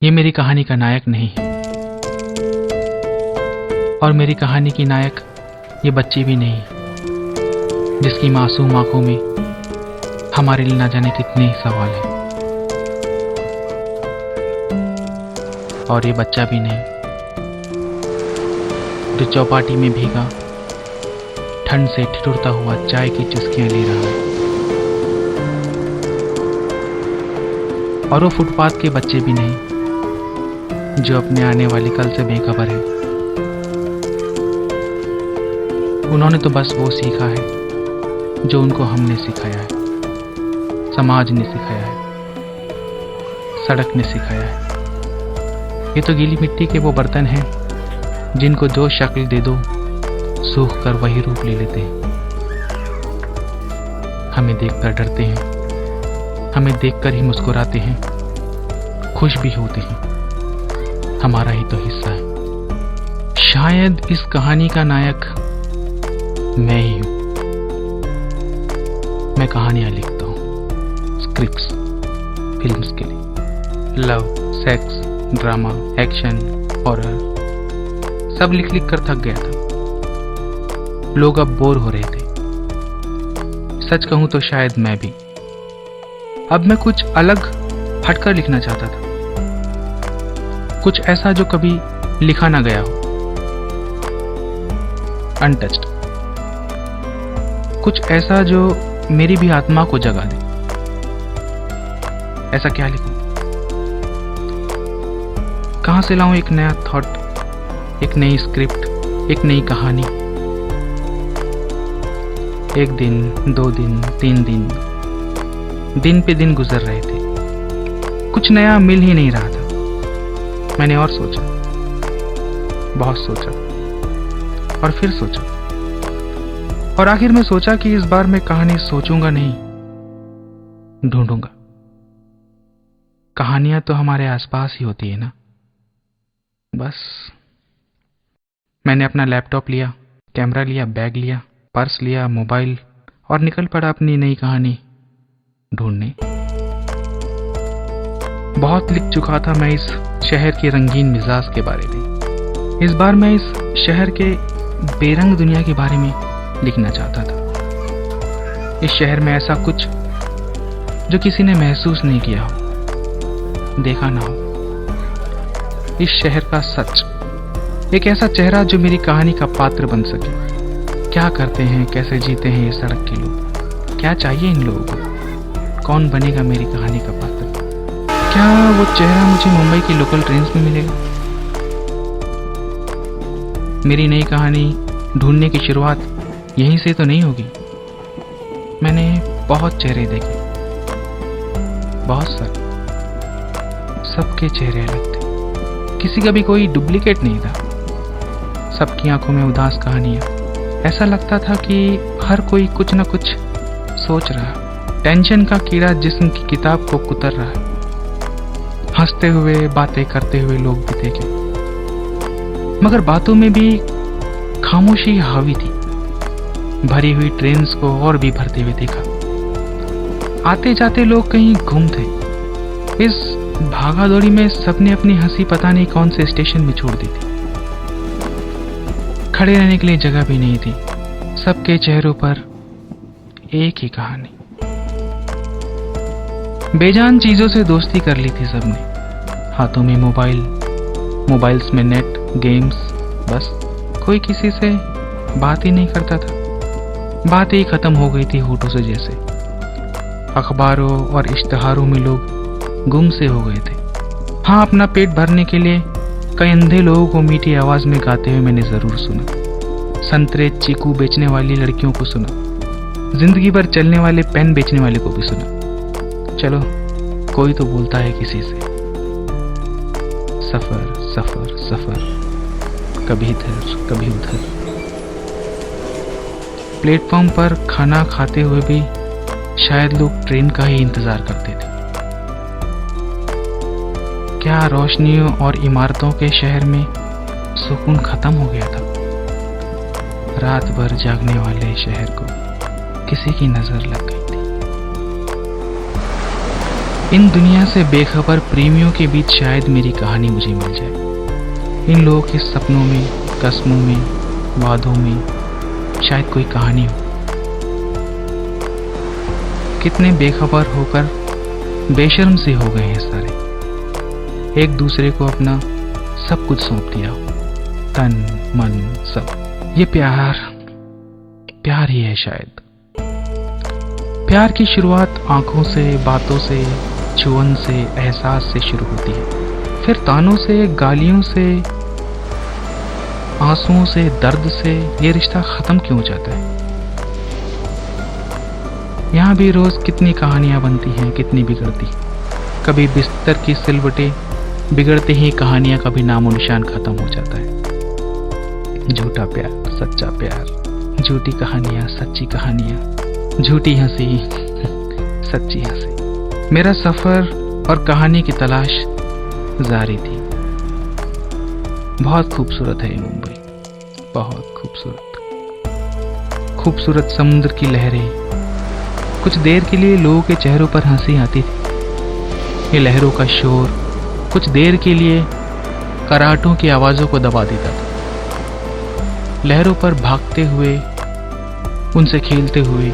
ये मेरी कहानी का नायक नहीं है, और मेरी कहानी की नायक ये बच्ची भी नहीं है, जिसकी मासूम आंखों में हमारे लिए ना जाने कितने सवाल हैं। और ये बच्चा भी नहीं जो चौपाटी में भीगा ठंड से ठिठुरता हुआ चाय की चुस्कियां ले रहा है। और वो फुटपाथ के बच्चे भी नहीं जो अपने आने वाली कल से बेखबर है। उन्होंने तो बस वो सीखा है जो उनको हमने सिखाया है, समाज ने सिखाया है, सड़क ने सिखाया है। ये तो गीली मिट्टी के वो बर्तन हैं जिनको जो शक्ल दे दो सूख कर वही रूप ले लेते हैं। हमें देखकर डरते हैं, हमें देखकर ही मुस्कुराते हैं, खुश भी होते हैं। हमारा ही तो हिस्सा है। शायद इस कहानी का नायक मैं ही हूं। मैं कहानियां लिखता हूं, स्क्रिप्ट्स फिल्म्स के लिए। Love, sex, drama, action, horror सब लिख लिख कर थक गया था। लोग अब बोर हो रहे थे। सच कहूं तो शायद मैं भी। अब मैं कुछ अलग हटकर लिखना चाहता था, कुछ ऐसा जो कभी लिखा ना गया हो, अनटच्ड। कुछ ऐसा जो मेरी भी आत्मा को जगा दे। ऐसा क्या लिखूं? कहां से लाऊं एक नया थॉट, एक नई स्क्रिप्ट, एक नई कहानी? एक दिन, 2 दिन, 3 दिन, दिन पे दिन गुजर रहे थे। कुछ नया मिल ही नहीं रहा था। मैंने और सोचा, बहुत सोचा, और फिर सोचा, और आखिर में सोचा कि इस बार मैं कहानी सोचूंगा नहीं, ढूंढूंगा। कहानियां तो हमारे आसपास ही होती है ना। बस मैंने अपना लैपटॉप लिया, कैमरा लिया, बैग लिया, पर्स लिया, मोबाइल, और निकल पड़ा अपनी नई कहानी ढूंढने। बहुत लिख चुका था मैं इस शहर के रंगीन मिजाज के बारे में। इस बार मैं इस शहर के बेरंग दुनिया के बारे में लिखना चाहता था। इस शहर में ऐसा कुछ जो किसी ने महसूस नहीं किया हो, देखा ना हो। इस शहर का सच, एक ऐसा चेहरा जो मेरी कहानी का पात्र बन सके। क्या करते हैं, कैसे जीते हैं ये सड़क के लोग? क्या चाहिए इन लोगों को? कौन बनेगा मेरी कहानी का पात्र? क्या वो चेहरा मुझे मुंबई की लोकल ट्रेन्स में मिलेगा? मेरी नई कहानी ढूंढने की शुरुआत यहीं से तो नहीं होगी। मैंने बहुत चेहरे देखे, बहुत सारे। सबके चेहरे अलग थे, किसी का भी कोई डुप्लीकेट नहीं था। सबकी आंखों में उदास कहानियां। ऐसा लगता था कि हर कोई कुछ न कुछ सोच रहा। टेंशन का कीड़ा जिस्म की किताब को कुतर रहा। हंसते हुए, बातें करते हुए लोग भी देखे, मगर बातों में भी खामोशी हावी थी। भरी हुई ट्रेन्स को और भी भरते हुए देखा। आते जाते लोग कहीं गुम थे। इस भागादौड़ी में सबने अपनी हंसी पता नहीं कौन से स्टेशन में छोड़ दी थी। खड़े रहने के लिए जगह भी नहीं थी। सबके चेहरों पर एक ही कहानी। बेजान चीजों से दोस्ती कर ली थी सबने। हाथों में मोबाइल, मोबाइल्स में नेट, गेम्स। बस कोई किसी से बात ही नहीं करता था। बातें ही खत्म हो गई थी होठों से जैसे। अखबारों और इश्तिहारों में लोग गुम से हो गए थे। हाँ, अपना पेट भरने के लिए कई अंधे लोगों को मीठी आवाज में गाते हुए मैंने जरूर सुना। संतरे, चीकू बेचने वाली लड़कियों को सुना। जिंदगी भर चलने वाले पेन बेचने वाले को भी सुना। चलो, कोई तो बोलता है किसी से। सफर सफर सफर, कभी इधर कभी उधर। प्लेटफॉर्म पर खाना खाते हुए भी शायद लोग ट्रेन का ही इंतजार करते थे। क्या रोशनियों और इमारतों के शहर में सुकून खत्म हो गया था? रात भर जागने वाले शहर को किसी की नजर लग गई थी। इन दुनिया से बेखबर प्रेमियों के बीच शायद मेरी कहानी मुझे मिल जाए। इन लोगों के सपनों में, कस्मों में, वादों में शायद कोई कहानी हो। कितने बेखबर होकर बेशर्म से हो गए हैं सारे, एक दूसरे को अपना सब कुछ सौंप दिया हो, तन मन सब। ये प्यार ही है शायद। प्यार की शुरुआत आंखों से, बातों से, छुअन से, एहसास से शुरू होती है, फिर तानों से, गालियों से, आंसुओं से, दर्द से। ये रिश्ता खत्म क्यों हो जाता है? यहाँ भी रोज कितनी कहानियां बनती हैं, कितनी बिगड़ती। कभी बिस्तर की सिलवटें बिगड़ते ही कहानियां कभी नामो निशान खत्म हो जाता है। झूठा प्यार, सच्चा प्यार, झूठी कहानियां, सच्ची कहानियां, झूठी हंसी, सच्ची हंसी। मेरा सफर और कहानी की तलाश जारी थी। बहुत खूबसूरत है ये मुंबई, बहुत खूबसूरत। खूबसूरत समुद्र की लहरें। कुछ देर के लिए लोगों के चेहरों पर हंसी आती थी। ये लहरों का शोर कुछ देर के लिए कराहटों की आवाजों को दबा देता था। लहरों पर भागते हुए, उनसे खेलते हुए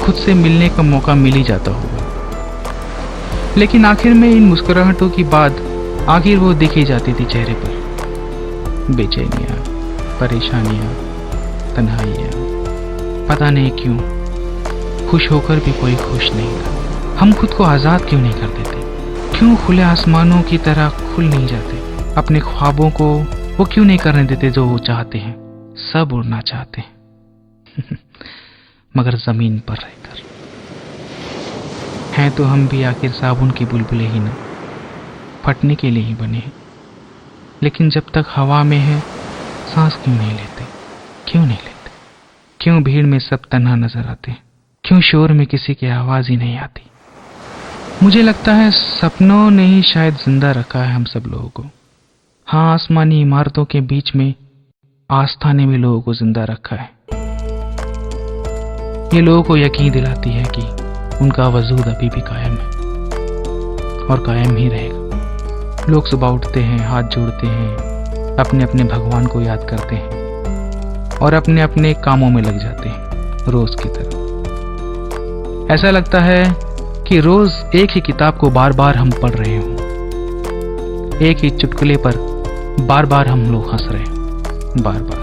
खुद से मिलने का मौका मिल ही जाता होगा। लेकिन आखिर में इन मुस्कुराहटों की बाद आखिर वो दिखी जाती थी चेहरे पर। बेचैनियां, परेशानियां, तन्हाइयां। पता नहीं क्यों खुश होकर भी कोई खुश नहीं था। हम खुद को आजाद क्यों नहीं कर देते? क्यों खुले आसमानों की तरह खुल नहीं जाते? अपने ख्वाबों को वो क्यों नहीं करने देते जो वो चाहते हैं? सब उड़ना चाहते हैं मगर जमीन पर रहकर। हैं तो हम भी आखिर साबुन की बुलबुलें ही ना, फटने के लिए ही बने हैं। लेकिन जब तक हवा में है सांस क्यों नहीं लेते? क्यों नहीं लेते? क्यों भीड़ में सब तन्हा नजर आते? क्यों शोर में किसी की आवाज ही नहीं आती? मुझे लगता है सपनों ने ही शायद जिंदा रखा है हम सब लोगों को। हाँ, आसमानी इमारतों के बीच में आस्था ने भी लोगों को जिंदा रखा है। ये लोगों को यकीन दिलाती है कि उनका वजूद अभी भी कायम है और कायम ही रहेगा। लोग सुबह उठते हैं, हाथ जोड़ते हैं, अपने अपने भगवान को याद करते हैं और अपने अपने कामों में लग जाते हैं रोज की तरह। ऐसा लगता है कि रोज एक ही किताब को बार बार हम पढ़ रहे हों, एक ही चुटकुले पर बार बार हम लोग हंस रहे हैं, बार बार।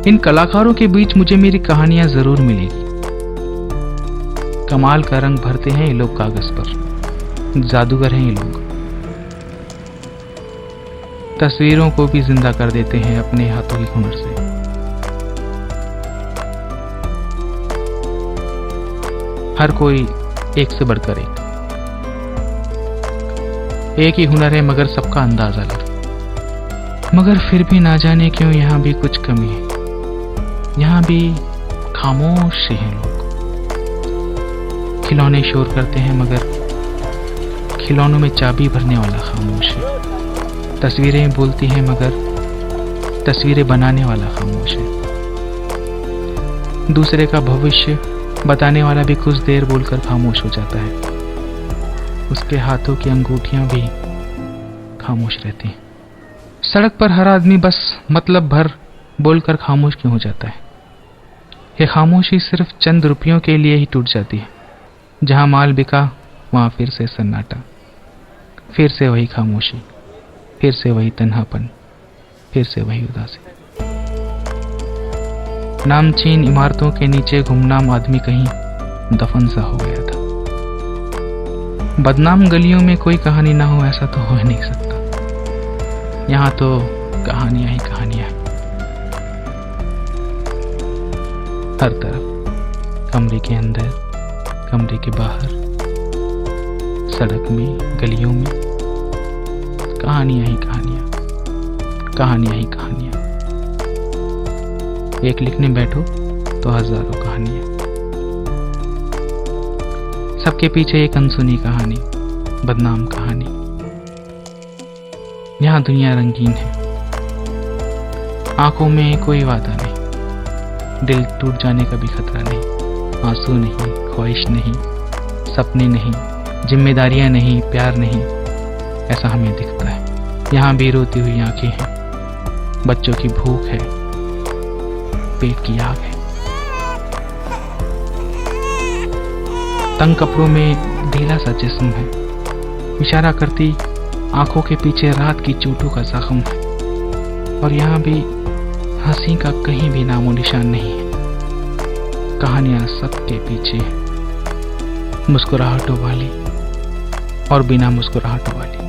इन कलाकारों के बीच मुझे मेरी कहानियां जरूर मिलेगी। कमाल का रंग भरते हैं ये लोग कागज पर, जादूगर हैं ये लोग। तस्वीरों को भी जिंदा कर देते हैं अपने हाथों की हुनर से। हर कोई एक से बढ़कर एक ही हुनर है, मगर सबका अंदाज अलग। मगर फिर भी ना जाने क्यों यहाँ भी कुछ कमी है। यहाँ भी खामोश से हैं लोग। खिलौने शोर करते हैं मगर खिलौनों में चाबी भरने वाला खामोश है। तस्वीरें बोलती हैं मगर तस्वीरें बनाने वाला खामोश है। दूसरे का भविष्य बताने वाला भी कुछ देर बोलकर खामोश हो जाता है। उसके हाथों की अंगूठियां भी खामोश रहती हैं। सड़क पर हर आदमी बस मतलब भर बोलकर खामोश क्यों हो जाता है? यह खामोशी सिर्फ चंद रुपयों के लिए ही टूट जाती है। जहां माल बिका वहां फिर से सन्नाटा, फिर से वही खामोशी, फिर से वही तन्हापन, फिर से वही उदासी। नामचीन इमारतों के नीचे गुमनाम आदमी कहीं दफन सा हो गया था। बदनाम गलियों में कोई कहानी ना हो ऐसा तो हो ही नहीं सकता। यहाँ तो कहानियां ही कहानियां हैं। हर तरफ, कमरे के अंदर, कमरे के बाहर, सड़क में, गलियों में कहानियां ही कहानियां, कहानियां ही कहानियां। एक लिखने बैठो तो हजारों कहानियां। सबके पीछे एक अनसुनी कहानी, बदनाम कहानी। यहां दुनिया रंगीन है। आंखों में कोई वादा नहीं, दिल टूट जाने का भी खतरा नहीं, आंसू नहीं, ख्वाहिश नहीं, सपने नहीं, जिम्मेदारियां नहीं, प्यार नहीं, ऐसा हमें दिखता है। यहाँ भी रोती हुई आंखें हैं, बच्चों की भूख है, पेट की आग है। तंग कपड़ों में ढीला सा जिस्म है, इशारा करती आंखों के पीछे रात की चोटों का जख्म है। और यहाँ भी हंसी का कहीं भी नामो निशान नहीं है। कहानियां सबके पीछे है, मुस्कुराहटों वाली और बिना मुस्कुराहटों वाली।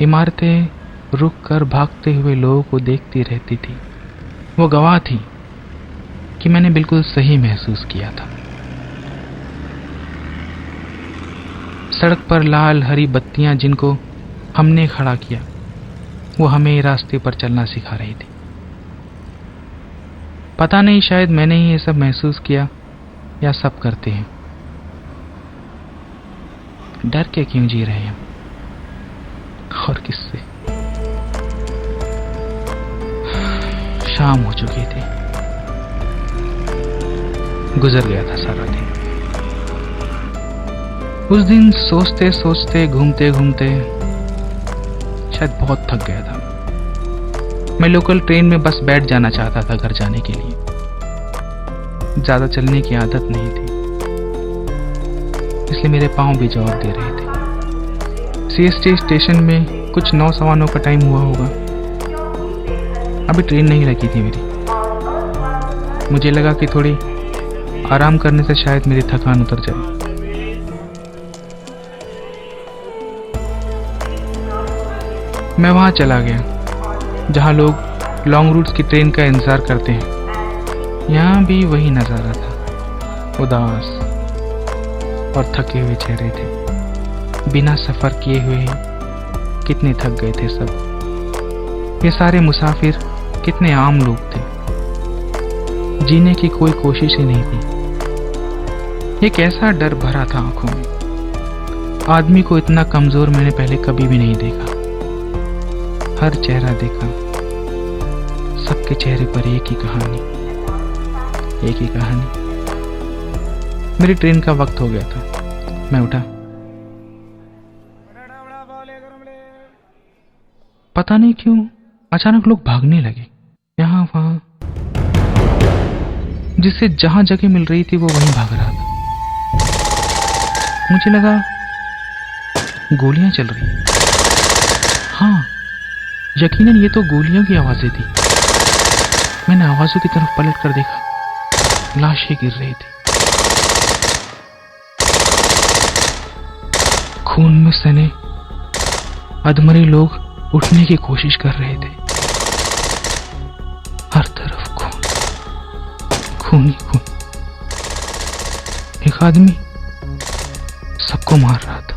इमारतें रुक कर भागते हुए लोगों को देखती रहती थी। वो गवाह थी कि मैंने बिल्कुल सही महसूस किया था। सड़क पर लाल हरी बत्तियां जिनको हमने खड़ा किया, वो हमें रास्ते पर चलना सिखा रही थी। पता नहीं, शायद मैंने ही ये सब महसूस किया या सब करते हैं। डर के क्यों जी रहे हैं और किससे? शाम हो चुकी थी, गुजर गया था सारा दिन। उस दिन सोचते सोचते, घूमते घूमते शायद बहुत थक गया था। मैं लोकल ट्रेन में बस बैठ जाना चाहता था घर जाने के लिए। ज्यादा चलने की आदत नहीं थी, इसलिए मेरे पांव भी जवाब दे रहे थे। सीएसटी स्टेशन में कुछ 9 सवा 9 का टाइम हुआ होगा। अभी ट्रेन नहीं लगी थी मेरी। मुझे लगा कि थोड़ी आराम करने से शायद मेरी थकान उतर जाए। मैं वहां चला गया जहां लोग लॉन्ग रूट्स की ट्रेन का इंतजार करते हैं। यहाँ भी वही नजारा था, उदास और थके हुए चेहरे थे। बिना सफर किए हुए ही कितने थक गए थे सब। ये सारे मुसाफिर कितने आम लोग थे, जीने की कोई कोशिश ही नहीं थी। एक ऐसा डर भरा था आंखों में। आदमी को इतना कमजोर मैंने पहले कभी भी नहीं देखा। हर चेहरा देखा, सबके चेहरे पर एक ही कहानी, एक ही कहानी। मेरी ट्रेन का वक्त हो गया था। मैं उठा। पता नहीं क्यों अचानक लोग भागने लगे, यहाँ वहां। जिससे जहां जगह मिल रही थी वो वहीं भाग रहा था। मुझे लगा गोलियां चल रही हैं। हाँ, यकीनन ये तो गोलियों की आवाजें थी। मैंने आवाजों की तरफ पलट कर देखा, लाशें गिर रही थी। खून में सने अधमरे लोग उठने की कोशिश कर रहे थे। हर तरफ खून, खून ही खून। एक आदमी सबको मार रहा था।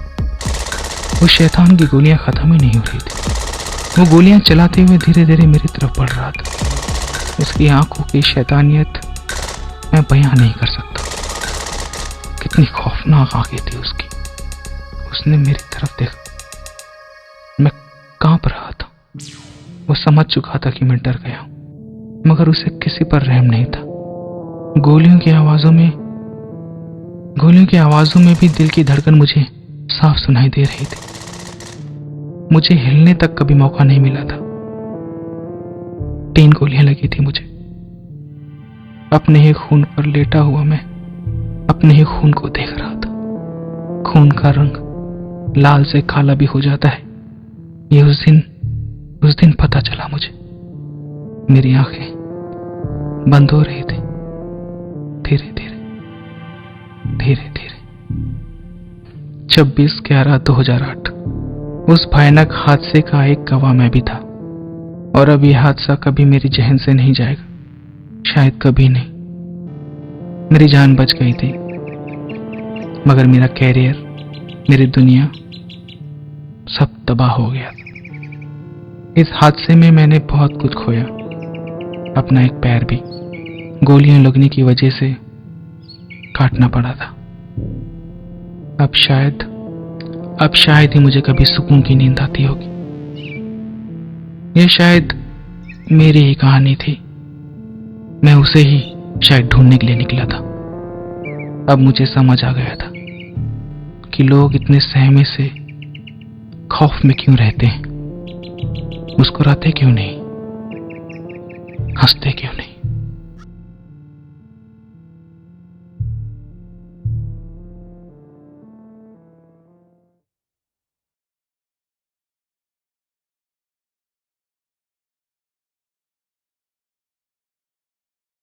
वो शैतान की गोलियां खत्म ही नहीं हो रही थी। वो गोलियां चलाते हुए धीरे धीरे मेरी तरफ बढ़ रहा था। उसकी आंखों की शैतानियत मैं बयां नहीं कर सकता। कितनी खौफनाक आंखें थी उसकी। उसने मेरी तरफ देखा। मैं कांप रहा था। वो समझ चुका था कि मैं डर गया हूं, मगर उसे किसी पर रहम नहीं था। गोलियों की आवाजों में भी दिल की धड़कन मुझे साफ सुनाई दे रही थी। मुझे हिलने तक कभी मौका नहीं मिला था। 3 गोलियां लगी थी मुझे। अपने ही खून पर लेटा हुआ मैं अपने ही खून को देख रहा था। खून का रंग लाल से काला भी हो जाता है, ये उस दिन पता चला मुझे। मेरी आंखें बंद हो रही थी। धीरे धीरे 26/11/2008 उस भयानक हादसे का एक गवाह मैं भी था। और अब यह हादसा कभी मेरी जहन से नहीं जाएगा, शायद कभी नहीं। मेरी जान बच गई थी, मगर मेरा कैरियर, मेरी दुनिया सब तबाह हो गया। इस हादसे में मैंने बहुत कुछ खोया। अपना एक पैर भी गोलियां लगने की वजह से काटना पड़ा था। अब शायद ही मुझे कभी सुकून की नींद आती होगी। यह शायद मेरी ही कहानी थी। मैं उसे ही शायद ढूंढने के लिए निकला था। अब मुझे समझ आ गया था कि लोग इतने सहमे से खौफ में क्यों रहते हैं, मुस्कुराते क्यों नहीं, हंसते क्यों नहीं।